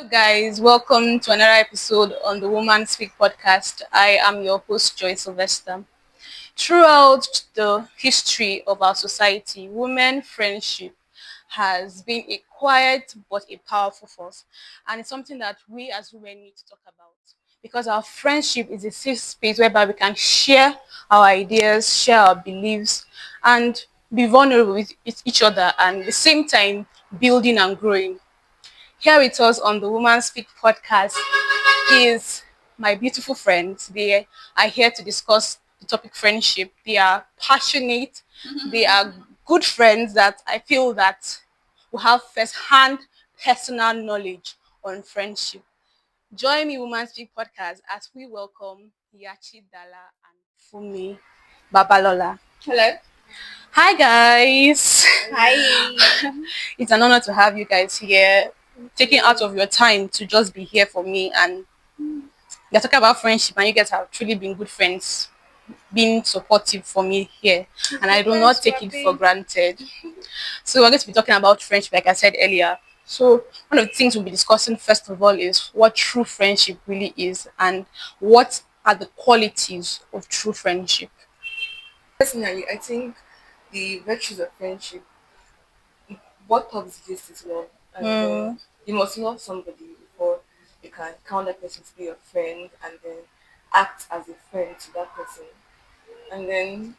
guys? Welcome to another episode on the Woman Speak podcast. I am your host, Joy Sylvester. Throughout the history of our society, women friendship has been a quiet but a powerful force, and it's something that we as women need to talk about because our friendship is a safe space whereby we can share our ideas, share our beliefs, and be vulnerable with each other, and at the same time building and growing. Here with us on the Woman Speak podcast is my beautiful friends. They are here to discuss the topic friendship. They are passionate. They are good friends that I feel that will have first-hand personal knowledge on friendship. Join me, Woman Speak podcast, as we welcome Yachi Dala and Fumi Babalola. Hello. Hi, guys. Hi. It's an honor to have you guys here, taking out of your time to just be here for me. And you're talking about friendship, and you guys have truly been good friends, being supportive for me here, and I do not take it for granted. So we're going to be talking about friendship, like I said earlier. So one of the things we'll be discussing first of all is what true friendship really is, and what are the qualities of true friendship. Personally, I think the virtues of friendship, what tops this is love. And Mm, you must love somebody before you can count that person to be your friend and then act as a friend to that person. And then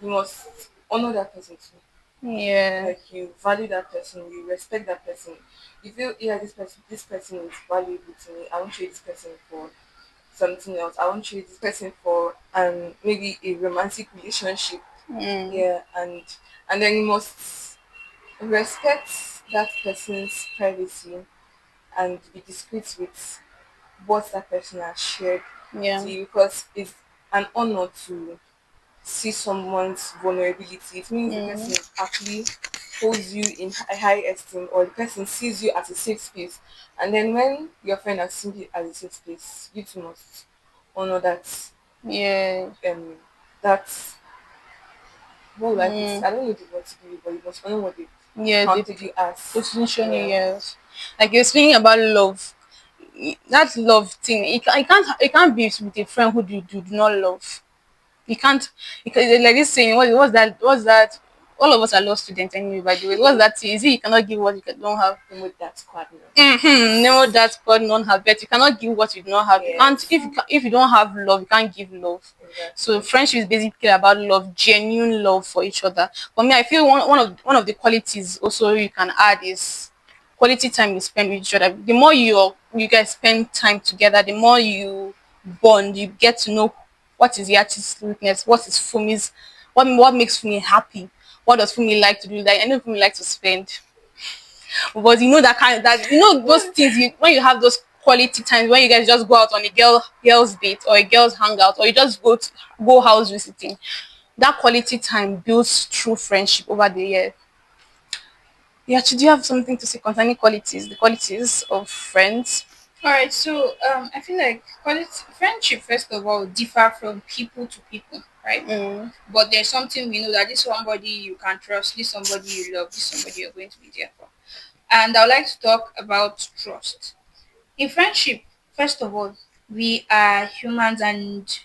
you must honor that person too. yeah, Like you value that person, you respect that person. You feel yeah, this person is valuable to me. I won't trade this person for something else. I won't trade this person for maybe a romantic relationship. mm, Yeah, and then you must respect that person's privacy and be discreet with what that person has shared yeah, to you because it's an honor to see someone's vulnerability. It means the mm, person actually holds you in high esteem or the person sees you as a safe space. And then when your friend has seen you as a safe space, you too must honor yeah, um that what would I put it? mm, I don't know the word to give you, but you must honor what they yeah. The counted you as. position, Yeah. yes. Like you're speaking about love, that love thing. It can't be with a friend who do not love. You can't, because like this saying, what's that? All of us are law students anyway, by the way. What's that thing? Is it you cannot give what don't have? With that Mm-hmm. squadness. No, that's God none have, but you cannot give what you do not have. You can't, Yes, if you don't have love, you can't give love. So exactly. friendship is basically about love, genuine love for each other. For me, I feel one of the qualities also you can add is quality time you spend with each other. The more you guys spend time together, the more you bond. You get to know what is Yachi's weakness, what is Fumi's, what makes Fumi happy, what does Fumi like to do. Like I know Fumi like to spend, but you know that kind of that you know those things when you have those quality times when you guys just go out on a girls date or a girls hangout or you just go house visiting. That quality time builds true friendship over the year. Yeah, do you have something to say concerning qualities, the qualities of friends? All right, so I feel like friendship first of all differ from people to people, right? Mm, But there's something we know that this somebody you can trust, this somebody you love, this somebody you're going to be there for. And I would like to talk about trust. In friendship, first of all, we are humans, and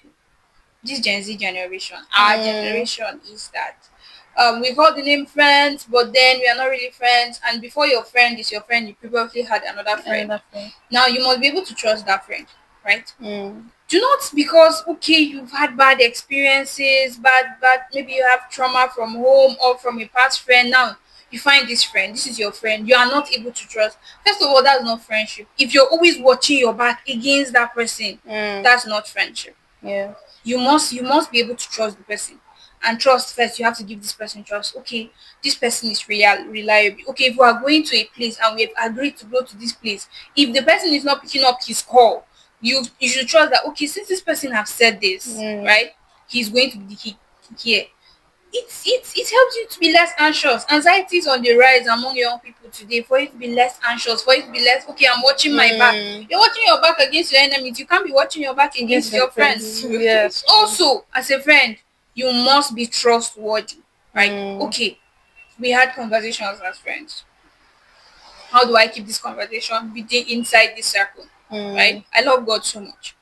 this Gen Z generation, our mm, generation is that we call the name friends, but then we are not really friends. And before your friend is your friend, you previously had another friend. another friend. Now you must be able to trust that friend, right? Mm, Do not because okay you've had bad experiences, bad maybe you have trauma from home or from a past friend. Now you find this friend, this is your friend, you are not able to trust. First of all, that's not friendship. If you're always watching your back against that person, mm, that's not friendship. yeah. You must be able to trust the person. And trust first, you have to give this person trust. Okay, this person is reliable. Okay, if we are going to a place and we have agreed to go to this place, if the person is not picking up his call, you should trust that okay, since this person have said this, Mm, right, he's going to be here. It helps you to be less anxious. Anxiety is on the rise among young people today. For you to be less anxious, for you to be less okay, I'm watching my back. mm. You're watching your back against your enemies. You can't be watching your back Against against your your friends. friends. Yes, true. Also, as a friend, you must be trustworthy. Right? Mm, Okay, we had conversations as friends. How do I keep this conversation within inside this circle? Right? Mm. I love God so much.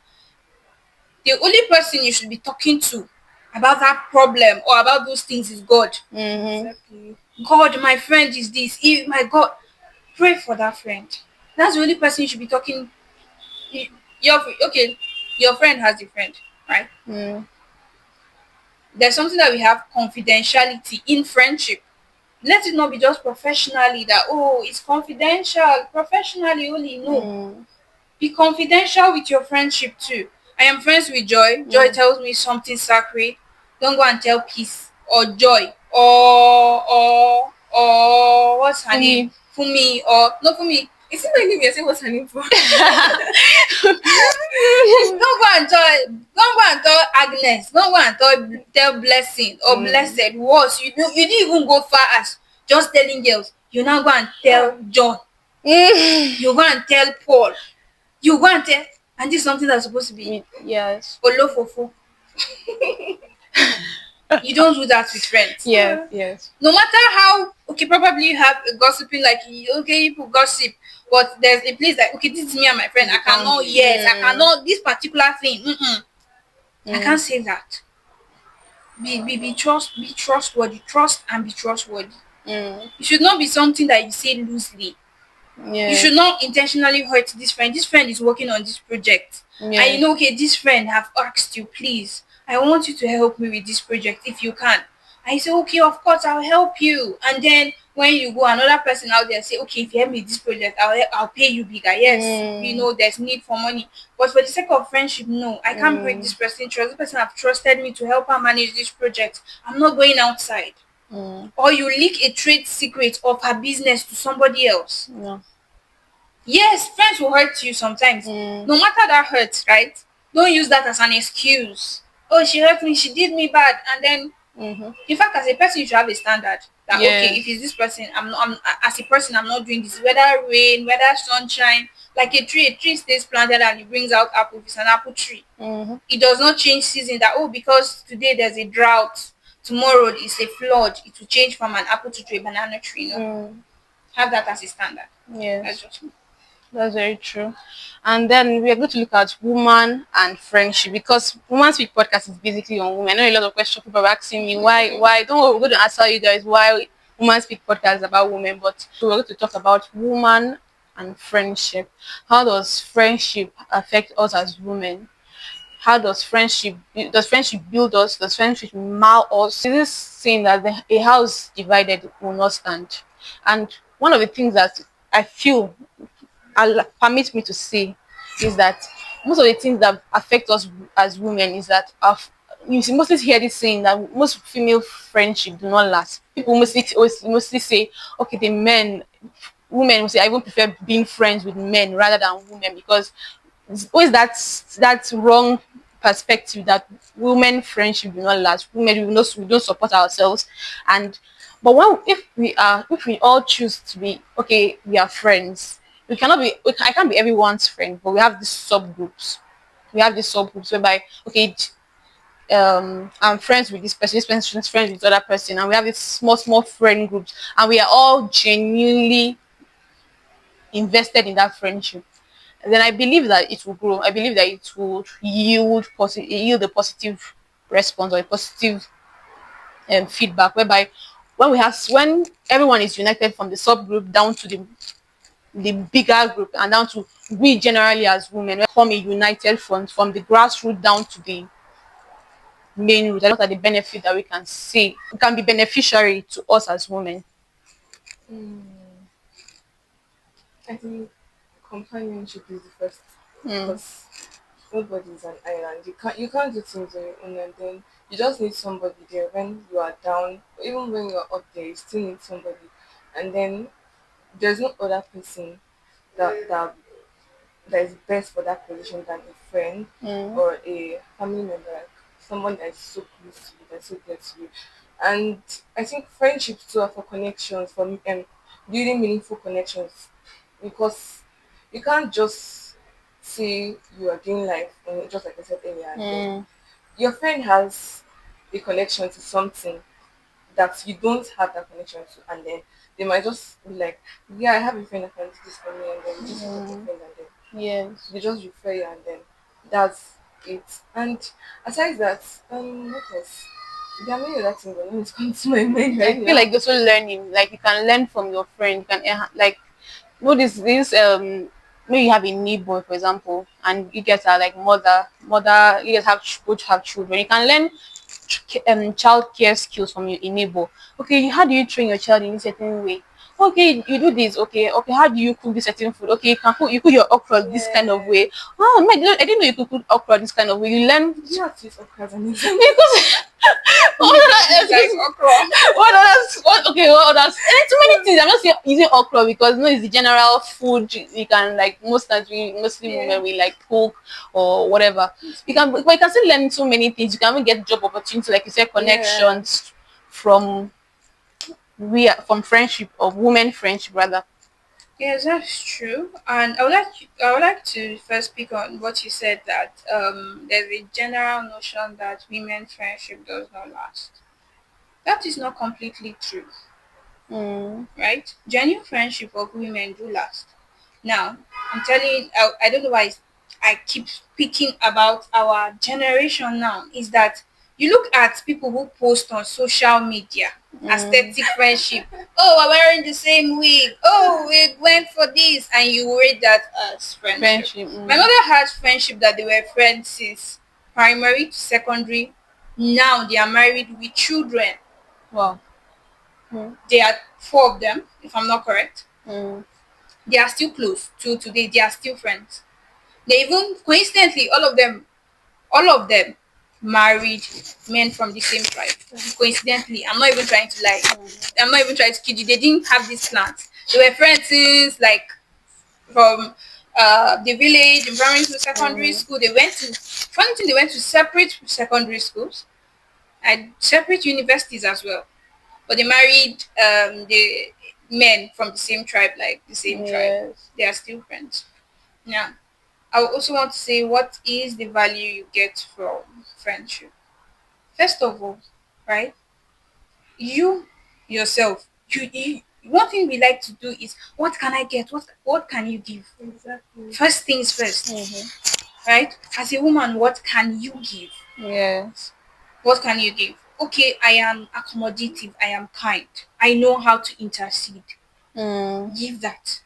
The only person you should be talking to about that problem or about those things is God. Mm-hmm. Exactly. God, my friend is this. My God, pray for that friend. That's the only person you should be talking. Your okay, your friend has a friend, right? Mm. There's something that we have confidentiality in friendship. Let it not be just professionally that oh it's confidential. Professionally only no. Mm. Be confidential with your friendship too. I am friends with Joy. Joy Mm. tells me something sacred. Don't go and tell Peace or Joy or what's her For name? me. Fumi or no Fumi. It seems like maybe you're saying what's her name for. Don't go and tell Agnes. Don't go and tell Blessing or Mm. Blessed. Worse, you didn't even go far as just telling girls. You now go and tell John. Mm. You go and tell Paul. You go and tell, and this is something that's supposed to be Yes. olofofo. You don't do that with friends. Yes. Yes. No matter how okay, probably you have a gossiping like okay, people gossip, but there's a place like okay, this is me and my friend. The I cannot, boundary. yes, I Mm. cannot this particular thing. Mm-mm. I Mm. can't say that. Be trustworthy. Trust and be trustworthy. Mm. It should not be something that you say loosely. You should Yes. not intentionally hurt this friend. This friend is working on this project. And you Yes. know, okay, this friend have asked you, please, I want you to help me with this project if you can. And you say, okay, of course, I'll help you. And then when you go, another person out there say, okay, if you help me with this project, I'll pay you bigger. Yes, you Mm. know, there's need for money. But for the sake of friendship, no, I can't break Mm. this person trust. This person have trusted me to help her manage this project. I'm not going outside. Mm. Or you leak a trade secret of her business to somebody else. No. Yes, friends will hurt you sometimes. Mm. No matter that hurt, right? Don't use that as an excuse. Oh, she hurt me, she did me bad. And then, Mm-hmm. in fact, as a person, you should have a standard that, okay, if it's Yes. this person, as a person, I'm not doing this. Whether rain, whether sunshine, like a tree stays planted and it brings out apple. If it's an apple tree, Mm-hmm. it does not change season that, oh, because today there's a drought, tomorrow it's a flood, it will change from an apple tree to a banana tree. No, Mm. have that as a standard. That's Yes. just me. That's very true. And then we are going to look at woman and friendship because Woman Speak podcast is basically on women. I know a lot of questions people are asking me why don't worry, we're going to answer you guys why Woman Speak podcast is about women, but we're going to talk about woman and friendship. How does friendship affect us as women? How does friendship build us? Does friendship mar us? It is saying that a house divided will not stand. And one of the things that I feel permit me to say is that most of the things that affect us as women is that you mostly hear this saying that most female friendship do not last. People mostly say, okay, the men, women will say, I even prefer being friends with men rather than women because it's always that wrong perspective that women friendship do not last. Women we don't support ourselves, and but when if we all choose to be okay, we are friends. I can't be everyone's friend, but we have these subgroups. We have these subgroups whereby okay, I'm friends with this person is friends with other person, and we have these small friend groups, and we are all genuinely invested in that friendship. And then I believe that it will grow. I believe that it will yield a positive response or a positive feedback, whereby when everyone is united from the subgroup down to the bigger group and down to we generally as women we form a united front from the grassroots down to the main root. And what are the benefits that we can see? It can be beneficiary to us as women. I think companionship is the first Mm. because nobody is an island. You can't do things on your own, and then you just need somebody there when you are down. Even when you're up there, you still need somebody. And then there's no other person that is best for that position than a friend Mm. or a family member, like someone that is so close to you, that's so dear to you. And I think friendships too are for connections, for building meaningful connections, because you can't just say you are doing life and just like I said earlier, and then Mm. your friend has a connection to something that you don't have that connection to, and then they might just be like, yeah, I have a friend that can do this for me, and then you just pick up your Mm, friend, and then yes. they just refer you, and then that's it. And aside that, what else? There are many other things, but when it comes to my mind I right feel now. like also learning, like you can learn from your friend. You can like know this maybe you have a neighbor, for example, and you guys are like mother, you guys both have children. You can learn child care skills from your neighbor. Okay, how do you train your child in a certain way? Okay, you do this. Okay, how do you cook this certain food? Okay, you cook your okra this kind of Yeah. way. Oh man, I didn't know you could cook okra this kind of way. You learn Did you have to use okra as an example? because This guy is okra. what others? What others? And then too many things. I'm not saying using okra because no, it's the general food you can like most times mostly Yeah. women we like cook or whatever. But you can still learn so many things. You can even get job opportunity, like you said, Yeah. connections from from friendship or women friendship rather. Yes, that's true. And I would like to first speak on what you said that there's a general notion that women friendship does not last. That is not completely true, Mm, right? Genuine friendship of women do last. Now, I'm telling I don't know why I keep speaking about our generation now, is that you look at people who post on social media, mm, aesthetic friendship. Oh, we're wearing the same wig. Oh, we went for this, and you rate that as friendship. friendship. My mother has friendship that they were friends since primary to secondary. Now they are married with children. Wow. Mm, There are four of them, if I'm not correct. mm, They are still close to today. They are still friends. They even coincidentally, all of them married men from the same tribe. Coincidentally, I'm not even trying to lie. I'm not even trying to kid you. They didn't have these plans. They were friends since like from the village, in primary school, secondary mm, school. They went to funny thing. They went to separate secondary schools and separate universities as well. But they married the men from the same tribe, like the same tribe. yes. They are still friends. Now, I would also want to say what is the value you get from friendship. First of all, right? You yourself, you one thing we like to do is what can I get? What can you give? Exactly. First things first, Mm-hmm. right? As a woman, what can you give? Yes. What can you give? Okay, I am accommodative, I am kind. I know how to intercede. Mm, Give that.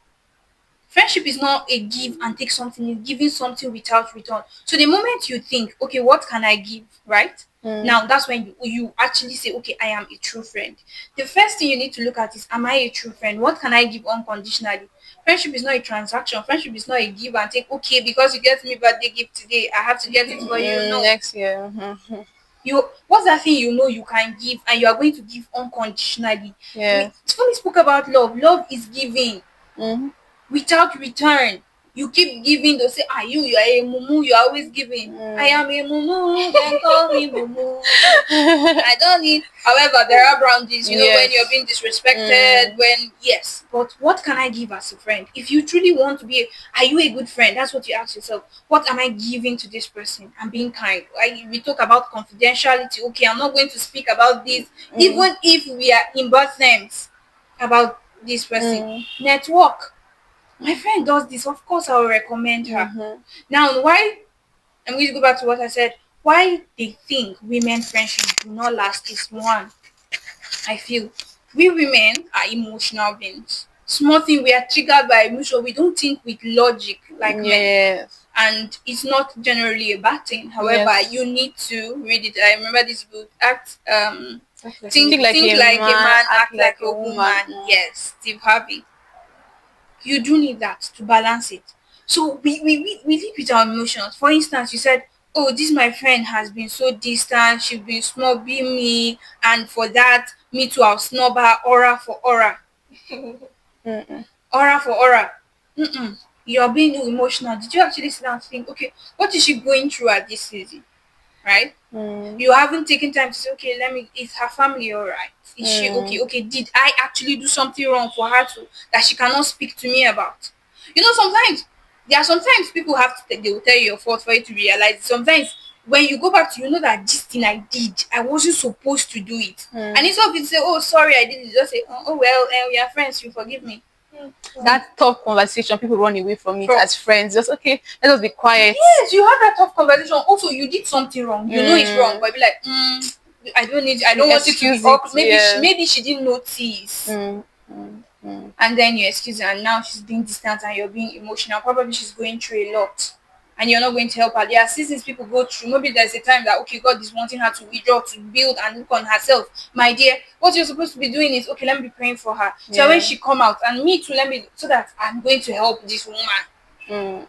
Friendship is not a give and take something, it's giving something without return. So the moment you think, okay, what can I give, right? mm, Now that's when you actually say, okay, I am a true friend. The first thing you need to look at is, am I a true friend? What can I give unconditionally? Friendship is not a transaction. Friendship is not a give and take. Okay, because you get me birthday gift today, I have to get it for you. No, next year. Mm-hmm. you what's that thing you know you can give and you are going to give unconditionally. We Yes. fully spoke about love. Love is giving Mm-hmm. without return. You keep giving, they'll say, you are a mumu, you're always giving. I Mm. am a mumu, then call me mumu. I don't need, however, there are boundaries, when you're Yes. being disrespected, Mm. yes, but what can I give as a friend? If you truly want to be, are you a good friend? That's what you ask yourself. What am I giving to this person? I'm being kind. We talk about confidentiality. Okay, I'm not going to speak about this, Mm. even if we are in bad terms about this person. Mm. Network. My friend does this, of course I will recommend her. Mm-hmm. Now, why I'm going to go back to what I said. Why they think women friendship do not last is one. I feel we women are emotional beings. Small thing we are triggered by emotion. We don't think with logic like men, Yes. and it's not generally a bad thing. However, you Yes. need to read it. I remember this book. That's like a Think Think like think a like a man, man, act act like like a a woman. woman. Mm. Yes, Steve Harvey. You do need that to balance it. So we live with our emotions. For instance, you said, oh, this my friend has been so distant, she's been snubbing me, and for that, me too, I'll snub her aura for aura. Mm-mm. Aura for aura. Mm-mm. You're being emotional. Did you actually sit down and think, okay, what is she going through at this season? Right? Mm. You haven't taken time to say, okay, is her family all right? Is she okay? Mm. Okay, did I actually do something wrong for her to that she cannot speak to me about? Sometimes there are sometimes people have to they will tell you your fault for you to realize it. Sometimes when you go back to, you know that this thing I did, I wasn't supposed to do it. Mm. And instead of you to say, oh sorry, I did it, just say, oh well, we are friends, you forgive me. That tough conversation, people run away from it From as friends. Just okay, let us be quiet. yes, you have that tough conversation. Also, you did something wrong. You know it's wrong, Mm. but be like, I don't want it to be Excuse it. awkward. Yeah. Maybe she didn't notice. Mm. Mm. Mm. And then you excuse her, and now she's being distant and you're being emotional. Probably she's going through a lot. And you're not going to help her. There are seasons people go through. Maybe there's a time that okay, God is wanting her to withdraw, to build and look on herself. My dear, what you're supposed to be doing is okay, let me be praying for her. So when Yeah. she come out, and me too, let me, so that I'm going to help this woman. Mm.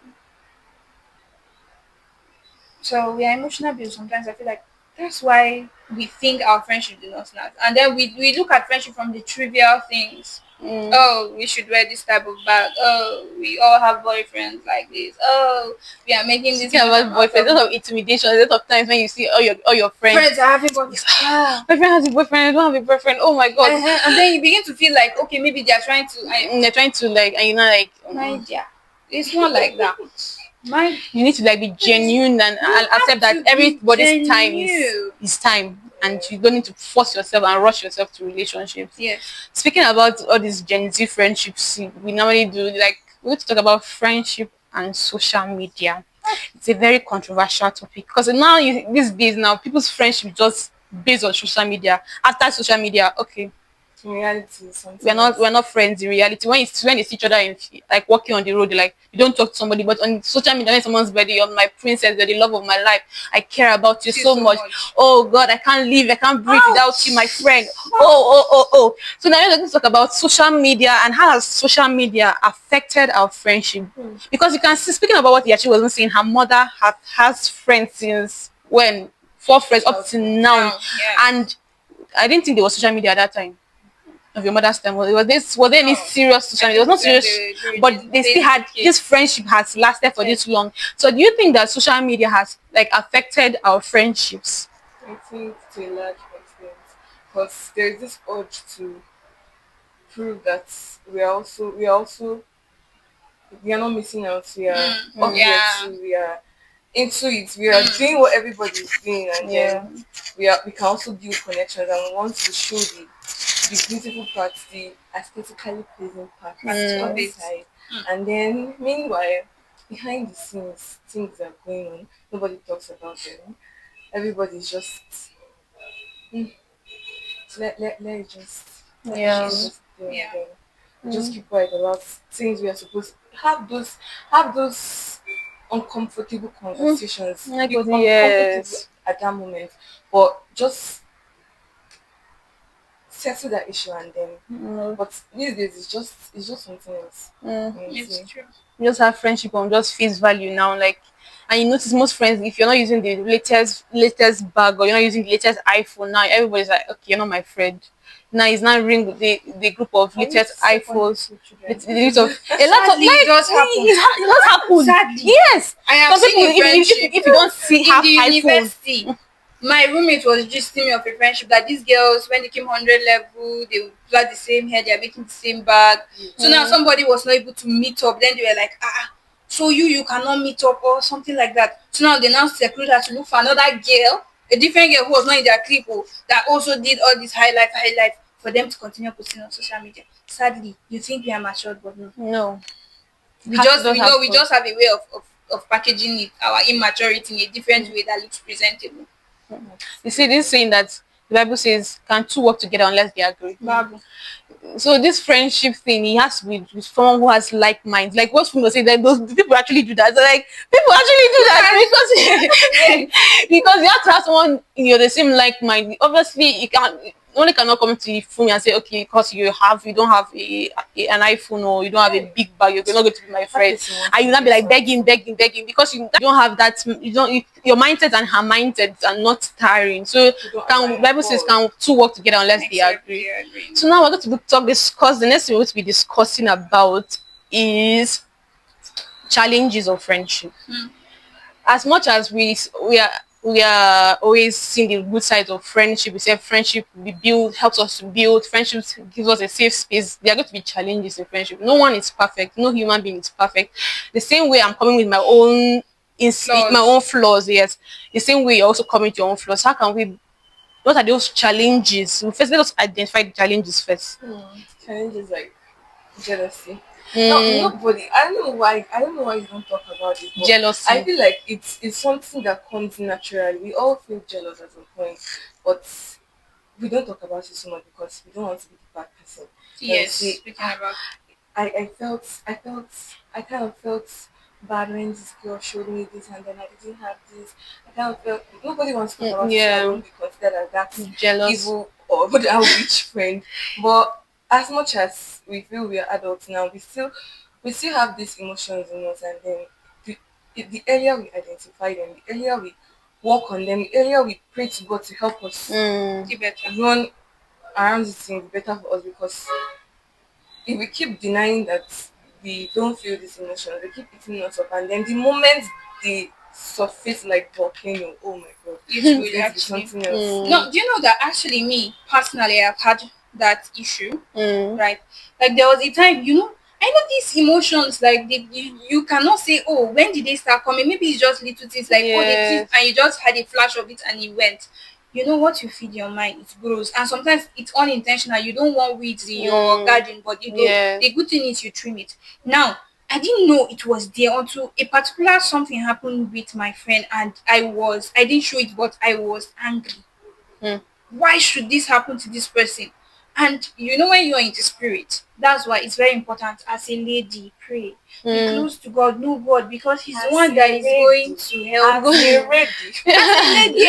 So we are emotional build sometimes. I feel like that's why we think our friendship did not last. And then we look at friendship from the trivial things. Mm. Oh, we should wear this type of bag. Oh, we all have boyfriends like this. Oh, we are making this Speaking about money out boyfriends, a of lot of intimidation, a lot of times when you see all your friends, friends are having boyfriends. Ah. my friend has a boyfriend, I don't have a boyfriend. Oh my god. And then you begin to feel like okay, maybe they are trying to They're trying to like, and like, my dear. It's not like that. My you need to like be genuine and have accept that to be everybody's time genuine. is time, and you don't need to force yourself and rush yourself to relationships. Yes. Speaking about all these Gen Z friendships, we normally do like we need to talk about friendship and social media. It's a very controversial topic because now these days now people's friendship just based on social media. After social media, okay, In reality, something we're not else. we're not friends in reality. When you see each other in like walking on the road, like you don't talk to somebody, but on social media, when someone's birthday, you're my princess, you're the love of my life. I care about you See so so much. much. Oh God, I can't live, I can't breathe without you, my friend. Oh. So now let's talk about social media and how has social media affected our friendship? Because you can see, speaking about what Yachi wasn't saying, her mother has friends since when 4 friends up to now, Now, yeah. and I didn't think there was social media at that time of your mother's time. Was there any No. serious social media? It was not serious, but they still had this friendship has lasted for this long. So do you think that social media has like affected our friendships? I think to a large extent, because there's this urge to prove that we are not missing out. We are up here Yeah. too. We are into it. We are doing what everybody's doing, and Yeah. then we can also build connections, and we want to show the beautiful parts, the aesthetically pleasing parts Of it. outside. And then meanwhile, behind the scenes, things are going on. Nobody talks about them. Everybody's just let it just Yeah. just do Yeah. them. Just keep quiet about things we are supposed to have those uncomfortable conversations. Like Be what- uncomfortable yes. at that moment, but just settle that issue and then. Mm. But these days it's just something else. Mm. It's Honestly. true. You just have friendship on just face value now, like, and you notice most friends, if you're not using the latest bag or you're not using the latest iPhone now, everybody's like, okay, you're not my friend. Now it's not ring with the group of Are you latest secondary iPhones. school children? The list of a lot of Sadly, like it does happen. it does happen. Sadly. Yes. I have Some seen people, a friendship if you don't see in half the iPhone, university. My roommate was just me of a friendship that these girls, when they came 100 level, they would plait the same hair, they are making the same bag. So now somebody was not able to meet up. Then they were like, so you cannot meet up or something like that. So now they now seclude her to look for another girl, a different girl who was not in their clique, that also did all this high life for them to continue posting on social media. Sadly, you think we are matured, but no. no. We Has just to we have know we fun. just have a way of packaging it, our immaturity in a different way that looks presentable. You see, this saying that the Bible says, "Can two work together unless they agree?" Babu. So this friendship thing, it has to be with someone who has like minds. Like what people say that those people actually do that. So like people actually do that because because you have to have someone in your the same like mind. Obviously, you can't only cannot come to me and say, okay, because you don't have an iPhone or you don't have a big bag, you're not going to be my friend. person wants And you to not be do like begging because you don't have that. Your mindset and her mindset are not tiring. So don't can align Bible at says all. can two work together unless they Except agree. we are agreeing. So now we're going to discuss the next thing we're going to be discussing about is challenges of friendship. As much as we are always seeing the good sides of friendship, we say friendship we build helps us to build friendships, gives us a safe space. There are going to be challenges in friendship. No one is perfect, no human being is perfect. The same way I'm coming with my own my Flaws. own flaws. Yes, the same way you're also coming to your own flaws. How can we? What are those challenges? First, let us identify the challenges first. Challenges like jealousy. Now, Mm, nobody. I don't know why. I don't know why you don't talk about it, but I jealousy. feel like it's something that comes naturally. We all feel jealous at some point, but we don't talk about it so much because we don't want to be the bad person. That will Yes, say, speaking about. I kind of felt bad when this girl showed me this and then I didn't have this. I kind of felt nobody wants to talk about it so I Yeah, won't be considered as that jealous. evil or that witch friend. But as much as we feel we are adults now, we still have these emotions in us, and then the, the earlier we identify them, the earlier we work on them, the earlier we pray to God to help us Mm, The better. run around this thing, the better for us, because if we keep denying that we don't feel these emotions, they keep eating us up, and then the moment they surface like volcano, oh my god, It it's will going to be actually. something else. mm, No, do you know that actually me personally I've had that issue, mm, right? Like there was a time, I know these emotions like you cannot say, oh, when did they start coming? Maybe it's just little things like, oh, they teeth yes. and you just had a flash of it and it went. You know what you feed your mind, it grows. And sometimes it's unintentional. You don't want weeds in your Mm, garden, but you do. yes. The good thing is you trim it. Now, I didn't know it was there until a particular something happened with my friend and I didn't show it, but I was angry. Mm, Why should this happen to this person? And when you're in the spirit, that's why it's very important as a lady, pray. Be mm. close to God, know God, because He's the As one that a is going ready, to help as you. a ready. As a lady,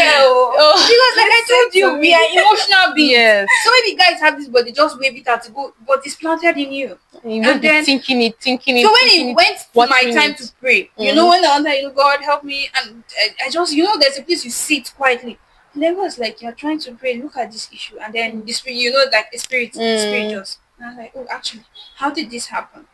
Oh, because like I Listen told you, to we me. are emotional beings. yes. So maybe guys have this, but they just wave it out to go, but it's planted in you. You will And be then thinking it, thinking so it, when thinking it it, went to my watering time to it. pray, Mm-hmm. when I wanted, God help me, and I just, there's a place you sit quietly. And then was like, you're trying to pray, look at this issue, and then the spirit, like the spirit Mm, just. And I was like, oh, actually, how did this happen?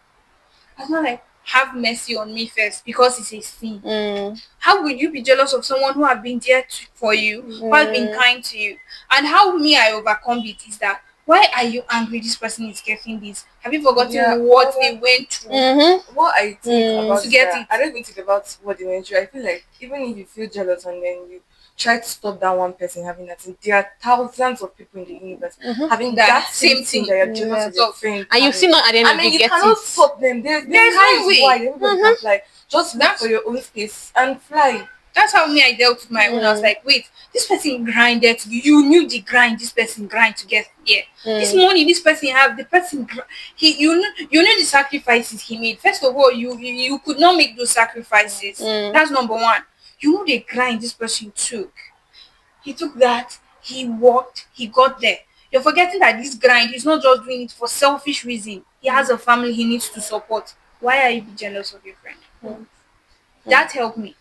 I was not like, have mercy on me first because it's a sin. mm, How would you be jealous of someone who have been there for you, who has been mm, kind to you? And how me I overcome it is that, why are you angry this person is getting this? Have you Yeah, forgotten what they went through mm-hmm. what I think Mm, about to is get that it? I don't even think about what they went through. I feel like even if you feel jealous and then you try to stop that one person having that thing, there are thousands of people in the universe mm-hmm. having That that same same thing thing. that you're jealous of Yes. your So friend And you having. see not at the end I of the mean, day you get it. cannot stop them. The there's sky no is way. wide. Everybody can Mm-hmm. fly. Just look for That's your own space and fly. that's how me I dealt with my own. I was Mm, like, wait, this person grinded. You knew the grind. This person grind to get here. This mm, money, this person have. The person he you know the sacrifices he made. First of all, you could not make those sacrifices. mm, That's number one. You know the grind this person took. He took that. He worked. He got there. You're forgetting that this grind, he's not just doing it for selfish reason. He has a family he needs to support. Why are you be jealous of your friend? mm, mm. That helped me.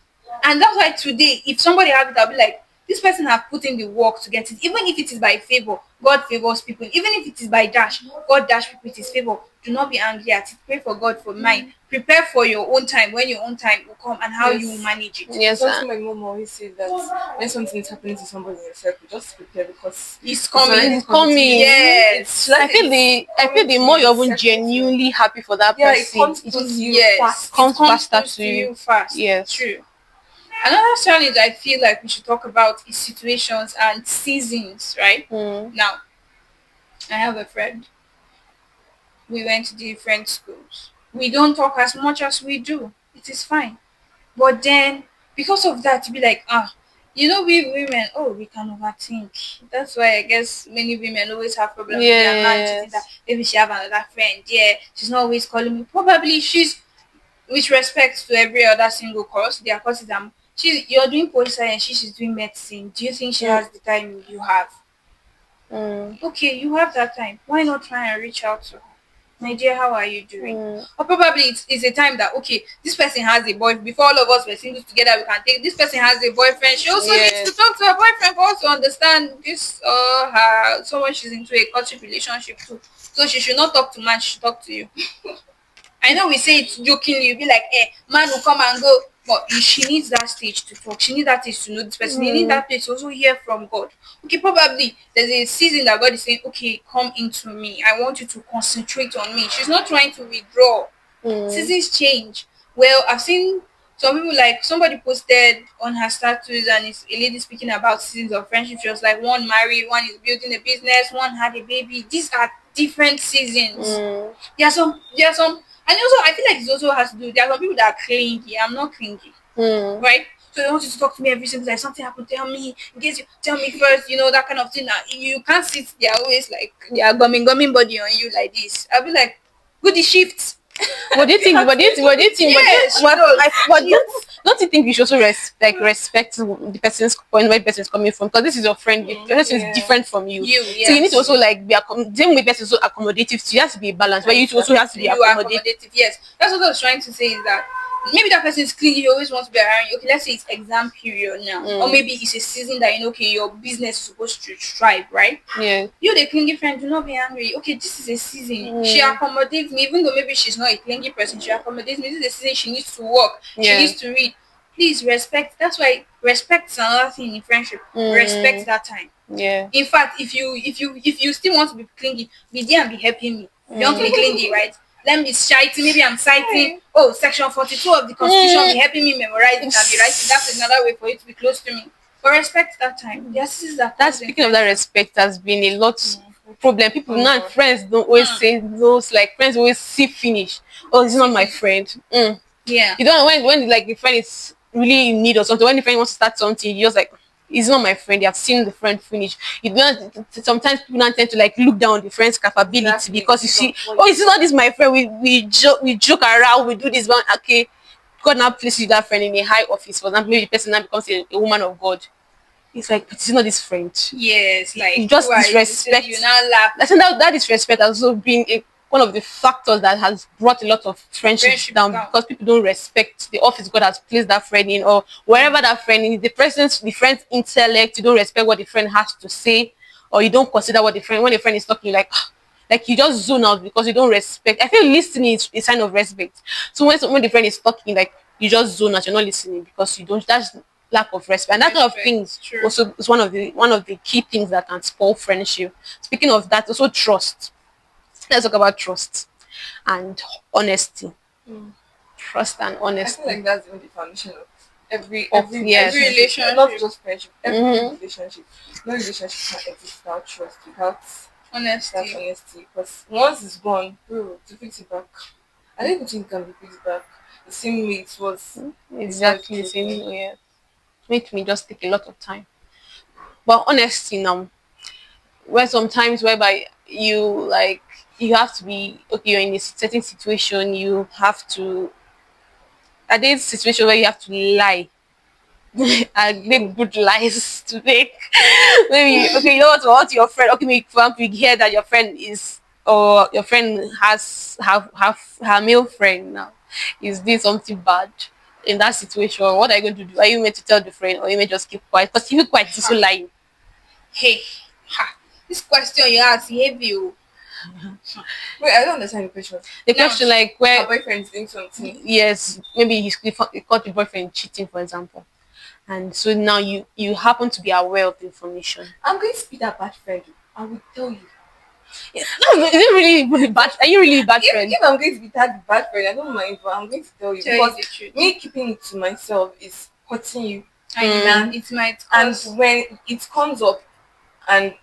And that's why today, if somebody have it, I'll be like, this person have put in the work to get it. Even if it is by favor, God favors people. Even if it is by dash, God dash people with his favor. Do not be angry at it. Pray for God for mine. Prepare for your own time when your own time will come and how you will Yes. manage it. Yes, Something my mom always says that when something is happening to somebody in your circle, just prepare because It's it's already coming. it's coming to you. coming. It's Yes. like I feel the more you're even genuinely happy for that yeah, it person, comes it close is to you Yes. fast. It comes comes faster close to to you. you fast. Yes. True. Another challenge I feel like we should talk about is situations and seasons, right? Mm, Now, I have a friend. We went to different schools. We don't talk as much as we do. It is fine. But then, because of that, to be like, we women, oh, we can overthink. That's why I guess many women always have problem with their man cheating. That yes. maybe she have another friend. Yeah, she's not always calling me. Probably she's, with respect to every other single course, their courses are. You're doing poli science. She's doing medicine. Do you think she Mm, has the time you have? mm, Okay, you have that time. Why not try and reach out to her? My dear, how are you doing? mm, Or probably it's a time that, okay, this person has a boyfriend. Before all of us were single together, we can take this person has a boyfriend. She also needs to yes. talk to her boyfriend for us to understand this her someone she's into a courtship relationship too. So she should not talk to man, she should talk to you. I know we say it jokingly, you'll be like, man will come and go. But she needs that stage to talk. She needs that stage to know this person. You need Mm, that place to also hear from God. Okay, probably there's a season that God is saying, okay, come into me. I want you to concentrate on me. She's not trying to withdraw. mm, Seasons change. Well, I've seen Some people, like somebody posted on her status and it's a lady speaking about seasons of friendship. She was like, one married, one is building a business, one had a baby. These are different seasons. Mm. There are some, and also I feel like it also has to do. There are some people that are clingy. I'm not clingy, Mm. right? So they want you to talk to me every single time. Something happened, tell me. In case you tell me first, that kind of thing. Now you can't sit there always like they are gumming body on you like this. I'll be like, good the shift. What do you think? What do you think? What do you think? Yes, she What, does. but don't you think you should also respect the person's point where the person is coming from? Because this is your friend. The person is Yeah. different from you. You, So you need to yes. also like be same way person is so accommodative. So you have to be a balance where you also have to be You are accommodative. accommodative. Yes, that's what I was trying to say. Is that maybe that person is clingy. You always want to be around you. Okay, let's say it's exam period now, or Mm. maybe it's a season that okay, your business is supposed to thrive, right? Yeah. You, the clingy friend, do not be angry. Okay, this is a season. She Mm. accommodates me, even though maybe she's not a clingy person. She accommodates me. This is a season she needs to work. She Yeah. needs to read. Please respect. That's why respect is another thing in friendship. Respect Mm. that time. Yeah. In fact, if you still want to be clingy, be there and be helping me. If you want to be clingy, right? Let me citing. Maybe I'm citing. Oh, section 42 of the Constitution. Be helping me memorize it and be writing. That's another way for you to be close to me. But respect that time. Yes, this is that. That's speaking of that respect has been a lot problem. People now friends don't always say those like friends always see finish. Oh, this is not my friend. Mm. Yeah. You don't when like the friend is really in need or something. When the friend wants to start something, you just like he's not my friend. You have seen the friend finish. You don't. Sometimes people don't tend to like look down on the friend's capability Exactly. because you see, oh, it's not this my friend. We joke around. We do this one. Okay, God now places that friend in a high office. For example, maybe the person now becomes a woman of God. It's like, but it's not this friend. Yes. You Like just who are you? So disrespect. you now laugh. I think that disrespect has also been one of the factors that has brought a lot of friendships Friendship down down. because people don't respect the office God has placed that friend in or wherever that friend is. The friend's intellect, you don't respect what the friend has to say, or you don't consider what the friend when the friend is talking, you like like you just zone out because you don't respect. I feel listening is a sign of respect. So when the friend is talking, like you just zone out, you're not listening because you don't. That's lack of respect, and that kind of Respect. things True. also is one of the key things that can spoil friendship. Speaking of that, also trust. Let's talk about trust and honesty. Trust and I feel honesty. like that's even the foundation of every Of every yes. Every relationship. not just friendship, every Mhm. relationship. No relationship can exist without trust, without that Honesty. honesty. Because once it's gone, bro, to fix it back, I don't even think it can be fixed back the same way it was. Exactly the same way. Make me just take a lot of time. But honesty now, where sometimes whereby you have to be okay, you're in a certain situation, you have to are there situations where you have to lie and make good lies to make maybe okay, you know what your friend okay, maybe for example you hear that your friend is or your friend have her male friend now is doing something bad in that situation. What are you going to do? Are you meant to tell the friend or you may just keep quiet? Because if you keep quiet, it's also lying. Hey, ha. This question you ask heavy. Oh. Wait, I don't understand the question. The Now, question like Her where boyfriend's doing something. yes, maybe he caught the boyfriend cheating, for example. And so now you happen to be aware of the information. I'm going to be that bad friend. I will tell you. Yeah, no, is it really bad? Are you really a bad friend? If I'm going to be that bad friend, I don't mind, but I'm going to tell you tell you because the truth. me keeping it to myself is hurting you. And it might And cause when it comes up and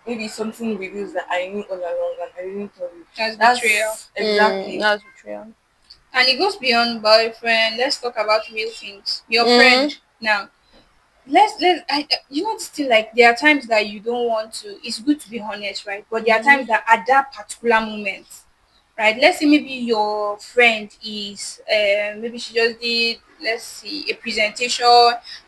maybe something reveals that I knew all along and I didn't tell you, that's betrayal. exactly. That's betrayal. And it goes beyond boyfriend. Let's talk about real things. Your Mm. friend now. This thing, like there are times that you don't want to. It's good to be honest, right? But there are times that at that particular moment, right? Let's say maybe your friend is maybe she just did, let's see, a presentation,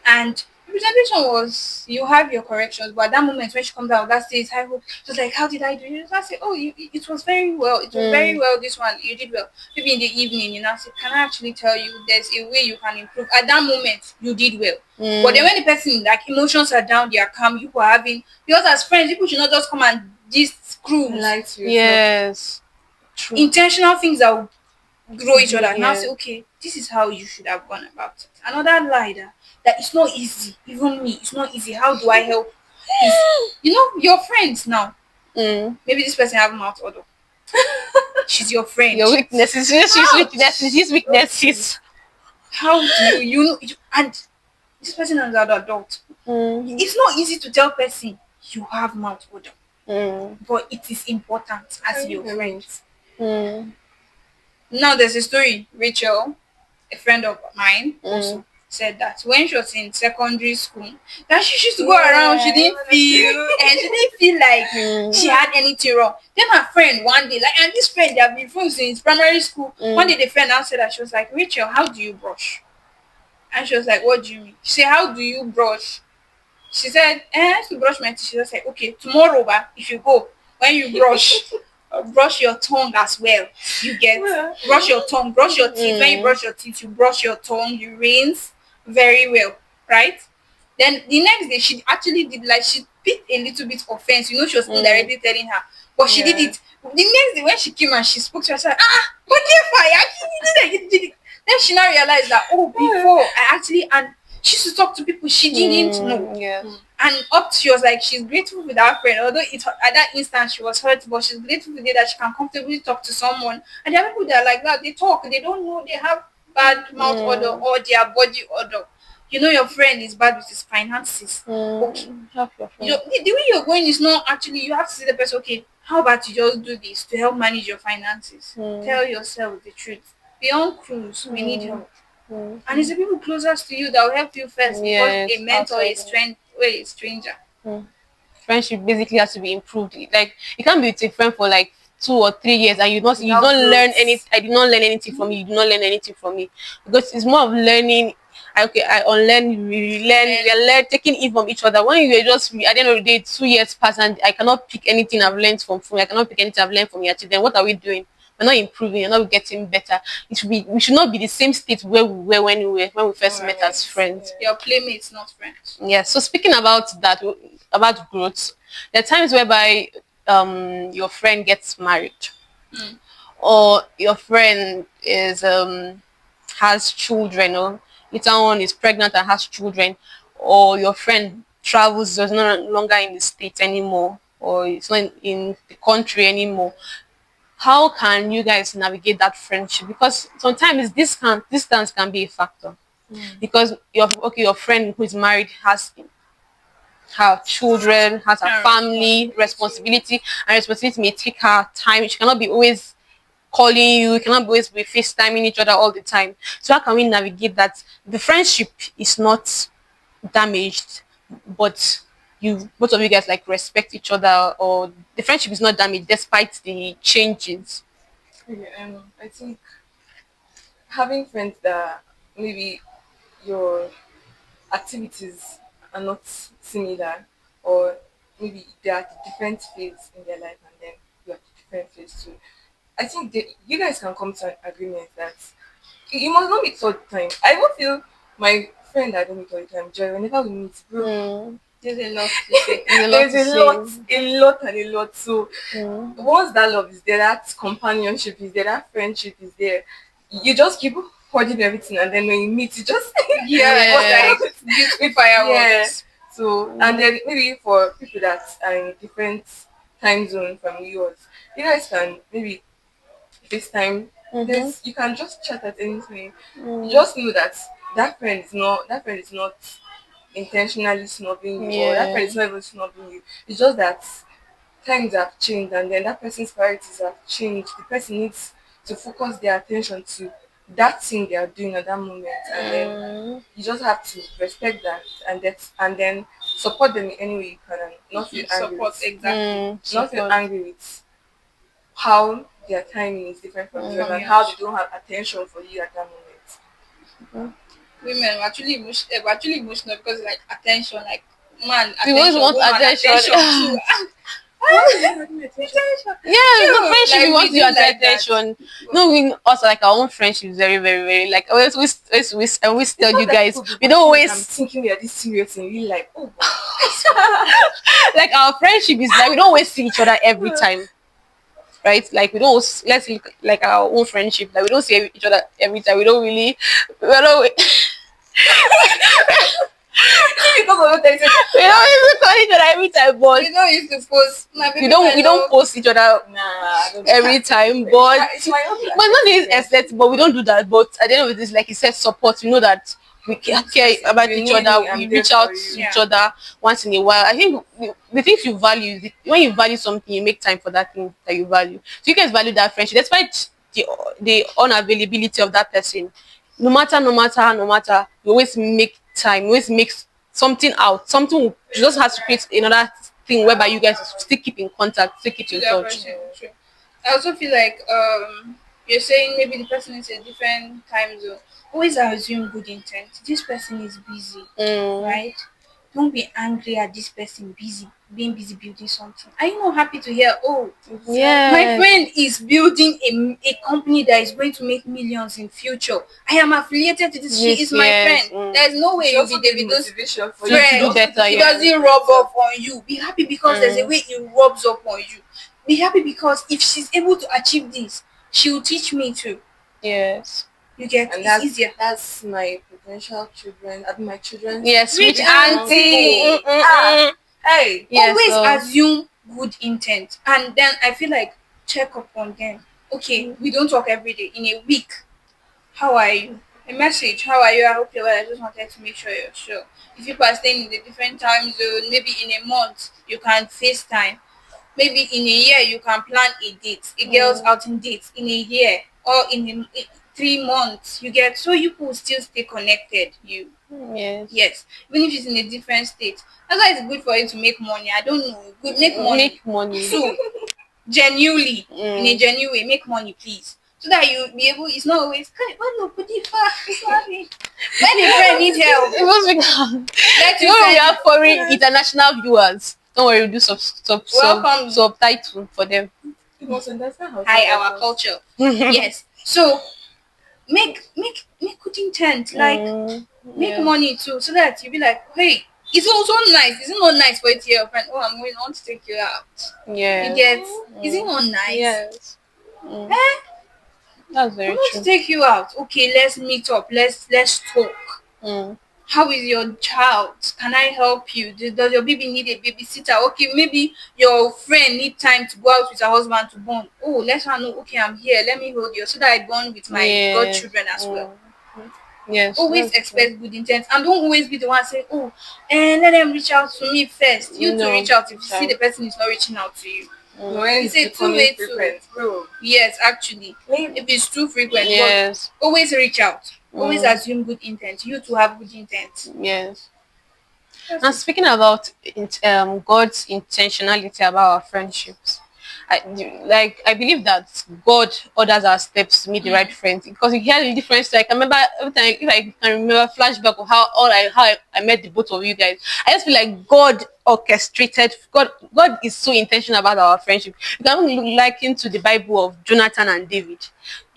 and the presentation was, you have your corrections, but at that moment when she comes out that stage, I hope just like, how did I do? You just say, oh, it was very well, it was very well, this one you did well. Maybe in the evening you now say, can I actually tell you there's a way you can improve? At that moment you did well. But then when the person, like, emotions are down, they are calm, you are having, because as friends people should not just come and just cruise. Lie to yourself. Yes. True. Intentional things that will grow each other. Now Yeah. say, okay, this is how you should have gone about it. Another lie that it's not easy. Even me, it's not easy. How do I help? Is, your friends now. Mm. Maybe this person have mouth odor. She's your friend. Your weaknesses. She's weaknesses. His weaknesses. How do and this person is an adult. Mm. It's not easy to tell person you have mouth odor, Mm. but it is important as Carry your the friend. weight. Mm. Now there's a story. Rachel, a friend of mine, Mm. also said that when she was in secondary school, that she used to go around, Yeah, she I didn't wanna feel, feel. and she didn't feel like Mm. she had anything wrong. Then her friend one day, like, and this friend they have been friends since primary school. One Mm. day the friend now said that she was like, Rachel, how do you brush? And she was like, what do you mean? She said, how do you brush? She said, I have to brush my teeth. She just said, okay, tomorrow, if you go, when you brush, brush your tongue as well. You get Yeah. brush your tongue, brush your teeth. When you Mm. brush your teeth, you brush your tongue, you rinse very well, right? Then the next day, she actually did like she picked a little bit offense. You know, she was Mm. indirectly telling her, but she did Yeah. it. The next day when she came and she spoke to her, she said, but if I actually did it, you did it. Then she now realized that before I actually and she used to talk to people she didn't know. Mm. Yes. And she was like, she's grateful with her friend, although at that instance she was hurt, but she's grateful with it that she can comfortably talk to someone. And there are people that are like that, they talk, they don't know they have bad mouth odor Mm. or their body odor. You know your friend is bad with his finances. Okay. Mm. Have your You friend. the way you're going is not actually you have to see the person, okay, how about you just do this to help manage your finances? Mm. Tell yourself the truth. Beyond cruise, we need Mm. help. Mm. And it's the people closest to you that will help you first before a Yes. mentor, Outside. a stranger. Mm. Friendship basically has to be improved. Like you can't be with a friend for like 2 or 3 years and you Without don't learn any. growth. I did not learn anything from you. You do not learn anything from me because it's more of learning. I unlearn, we relearn, Then we are learn, taking it from each other. When you are just at the end of the day, 2 years pass and I cannot pick anything I've learned from you. I cannot pick anything I've learned from you. Then what are we doing? We're not improving. We're not getting better. We should not be the same state where we were when we first met as Alright. friends. Yeah. your playmates, not friends. Yeah. So speaking about that, about growth, there are times whereby your friend gets married, or your friend is has children, or later on is pregnant and has children, or your friend travels, is no longer in the state anymore, or it's not in the country anymore. How can you guys navigate that friendship? Because sometimes distance can be a factor. Because your friend who is married has her children, has her And family, responsibility, and responsibility may take her time. She cannot be always calling you, cannot always be FaceTiming each other all the time. So how can we navigate that? The friendship is not damaged, but you both of you guys like respect each other, or the friendship is not damaged despite the changes. Okay, I think having friends that maybe your activities are not similar, or maybe they are at a different phase in their life and then you're at a different phase too. I think you guys can come to an agreement that you must not meet all the time. I will feel my friend I don't meet all the time, Joy, whenever we meet, bro, Mm, there's a lot to say. there's a lot there's to a lot and a lot. So Mm. once that love is there, that companionship is there, that friendship is there, you just keep holding everything, and then when you meet, you just Yeah, Yeah. it's like beautiful yeah. fireworks. So and then maybe for people that are in a different time zone from yours, you guys can maybe FaceTime. Mm-hmm. There's you can just chat at any time. You Mm. just know that that friend is not intentionally snubbing you, or that friend Yeah. is not even snubbing you. It's just that times have changed and then that person's priorities have changed. The person needs to focus their attention to that thing they are doing at that moment, and then Mm. you just have to respect that, and then support them in any way you can, and not feel angry Support, with exactly. not feel Support. angry with how their timing is different from yours From and how they yours. don't have attention for you at that moment. Women were actually emotional because like attention, like man We always attention, want woman attention attention. too. Attention. Yeah, the True. friendship Like we we want do your like that. attention. No, we also like our own friendship is very, very, very like I always It's tell not you that guys people be we don't watching and I'm always thinking we are this serious and really like, oh wow. like our friendship is like we don't always see each other every time. Right? Like we don't let's look like our own friendship. Like we don't see each other every time. We don't really we don't because of what I said. We don't even call each other every time, but We don't used to post my baby. we don't post each other Nah, I don't every time, but It's my own but not this aesthetic, but we don't do that. But at the end of it, like you said, support. We know that we care about You each need other. me, I'm We there reach out for to you. each other once in a while. I think the things you value, when you value something, you make time for that thing that you value. So you guys value that friendship, despite the unavailability of that person. No matter, you always make time. You always make something out. Something you just has to create another thing whereby you guys still keep in contact, still keep To in that touch. person. True. I also feel like you're saying maybe the person is a different time zone. Always assume good intent. This person is busy, Mm. right? Don't be angry at this person being busy building something. Are you not happy to hear, oh, my Yes. friend is building a company that is going to make millions in future. I am affiliated to this. She Yes, is my yes. friend. There is no way She you'll be also gives Davido's motivation for To you friend. do better, He yeah. doesn't rub off on you. Be happy because there's a way it rubs off on you. Be happy because if she's able to achieve this, she will teach me to. Yes. You get And it's easier. that's my potential children, my children's Yes, Rich rich potential auntie. people. Hey, Yes, Always so assume good intent, and then I feel like check up on them. Okay, we don't talk every day. In a week, how are you? A message, how are you? I hope you're well. I just wanted to make sure you're sure. If you are staying in a different time zone, maybe in a month you can FaceTime. Maybe in a year you can plan a date, a girls outing date in a year or in 3 months. You get so you could still stay connected. You yes. yes, even if it's in a different state. That's why it's good for you to make money. I don't know, good make money. Make money. So genuinely, in a Mm. genuine way, make money, please. So that you be able, it's not always, "Kai, what no, put it far, sorry." When a friend need help, It was because let you you know we send have foreign international viewers. Don't worry, we'll do welcome, subtitle for them. you must understand how hi, to our culture. Yes. So make good intent, like Mm, make yeah. money too, so that you be like, hey, it's also nice. Is it not nice for you to your friend? Oh, I'm going on to take you out. You Yes. get? Is it not nice? Yes. Mm, Eh? that's I very want to true. take you out. Okay, let's meet up. Let's talk. Mm, How is your child? Can I help you? Does your baby need a babysitter? Okay, maybe your friend need time to go out with her husband to bond. Oh, let her know. Okay, I'm here. Let me hold you so that I bond with my yes. godchildren as well. Mm, yes. Always That's true. expect good intent and don't always be the one saying, oh, and let them reach out to me first. You to No. reach out if you see Sorry. the person is not reaching out to you. when It's it's a two-way becoming to frequent, bro. yes, actually. Maybe If it's too frequent, but Yes. always reach out. Always Mm, assume good intent. You to have good intent. yes. That's Now, it. speaking about God's intentionality about our friendships, I believe that God orders our steps to meet the right friends because you hear the difference. Like I remember every time if I can remember flashback of how I met the both of you guys. I just feel like God orchestrated. God is so intentional about our friendship. You can even look like into the Bible of Jonathan and David.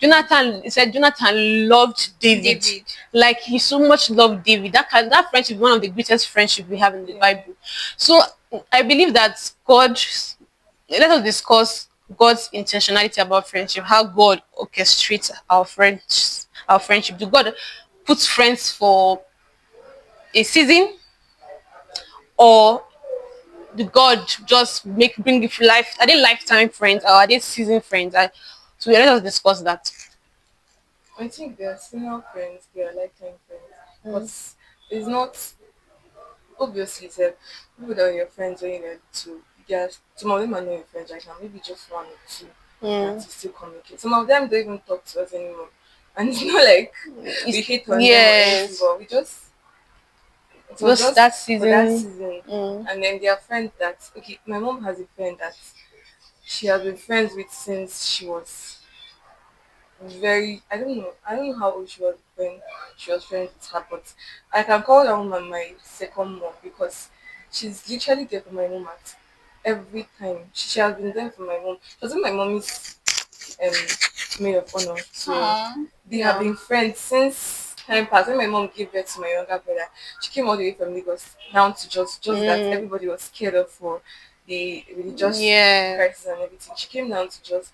Jonathan, he said Jonathan loved David. David. Like he so much loved David. That friendship is one of the greatest friendship we have in the Bible. So I believe that God. Let us discuss God's intentionality about friendship. How God orchestrates our friendship. Do God put friends for a season, or do God just bring it life? Are they lifetime friends or are they season friends? So let us discuss that. I think they are senior friends, they are lifetime friends. Mm. But it's not obviously said people that are your friends when you're two. Yes, some of them are not your friends right now, maybe just one or two that you Mm. still communicate. Some of them don't even talk to us anymore. And it's not like we hate on them or anything, Yes, but we just it was just that just for that season. season. Mm. And then there are friends that okay, my mom has a friend that she has been friends with since she was very I don't know how old she was when she was friends with her, but I can call that woman my second mom because she's literally there for my mom at every time. She has been there for my mom. She was in my mommy's maid of honor. So Aww. they have been friends since time past. When my mom gave birth to my younger brother, she came all the way from Lagos down to just that Mm. everybody was scared of for the religious Yeah. crisis and everything. She came down to just